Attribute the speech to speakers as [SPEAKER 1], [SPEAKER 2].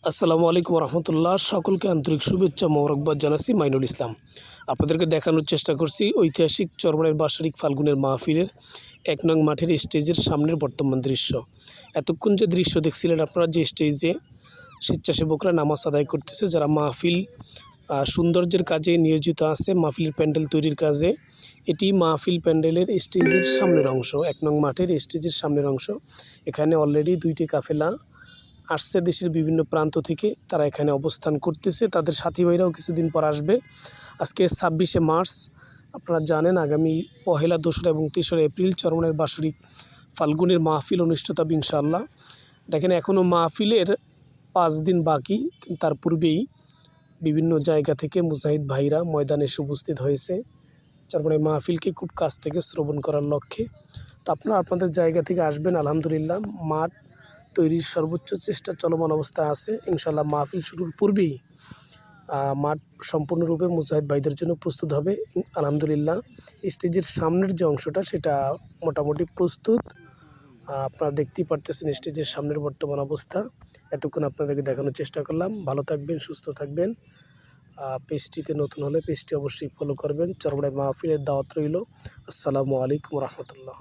[SPEAKER 1] আসসালামু আলাইকুম রহমতুল্লাহ। সকলকে আন্তরিক শুভেচ্ছা মোবারকবাদ জানাচ্ছি। মাইনুল ইসলাম আপনাদেরকে দেখানোর চেষ্টা করছি ঐতিহাসিক চরমনাইয়ের বাৎসরিক ফাল্গুনের মাহফিলের ১ নং মাঠের স্টেজের সামনের বর্তমান দৃশ্য। এতক্ষণ যে দৃশ্য দেখছিলেন আপনারা, যে স্টেজে স্বেচ্ছাসেবকরা নামাজ আদায় করতেছে, যারা মাহফিল সৌন্দর্যের কাজে নিয়োজিত আছে, মাহফিলের প্যান্ডেল তৈরির কাজে। এটি মাহফিল প্যান্ডেলের স্টেজের সামনের অংশ, ১ নং মাঠের স্টেজের সামনের অংশ। এখানে অলরেডি ২টি কাফেলা আসছে দেশের বিভিন্ন প্রান্ত থেকে, তারা এখানে অবস্থান করতেছে। তাদের সাথী ভাইরাও কিছুদিন পর আসবে। আজকে ২৬শে মার্চ, আপনারা জানেন আগামী ১লা, ২রা এবং ৩রা এপ্রিল চরমনাইয়ের বাৎসরিক ফাল্গুনের মাহফিল অনুষ্ঠিত হবে ইনশাআল্লাহ। দেখেন এখনও মাহফিলের ৫ দিন বাকি, কিন্তু তার পূর্বেই বিভিন্ন জায়গা থেকে মুজাহিদ ভাইরা ময়দানে এসে উপস্থিত হয়েছে চরমনাই মাহফিলকে খুব কাছ থেকে শ্রবণ করার লক্ষ্যে। তো আপনারা আপনাদের জায়গা থেকে আসবেন। আলহামদুলিল্লাহ, মাঠ তৈরির সর্বোচ্চ চেষ্টা চলমান অবস্থায় আছে। ইনশাআল্লাহ মাহফিল শুরুর পূর্বেই মাঠ সম্পূর্ণরূপে মুজাহিদ ভাইদের জন্য প্রস্তুত হবে। আলহামদুলিল্লাহ, স্টেজের সামনের যে অংশটা সেটা মোটামুটি প্রস্তুত। আপনারা দেখতেই পারতেছেন স্টেজের সামনের বর্তমান অবস্থা। এতক্ষণ আপনাদেরকে দেখানোর চেষ্টা করলাম। ভালো থাকবেন, সুস্থ থাকবেন। পেজটিতে নতুন হলে পেজটি অবশ্যই ফলো করবেন। চরমনাই মাহফিলের দাওয়াত রইল। আসসালামু আলাইকুম রহমতুল্লাহ।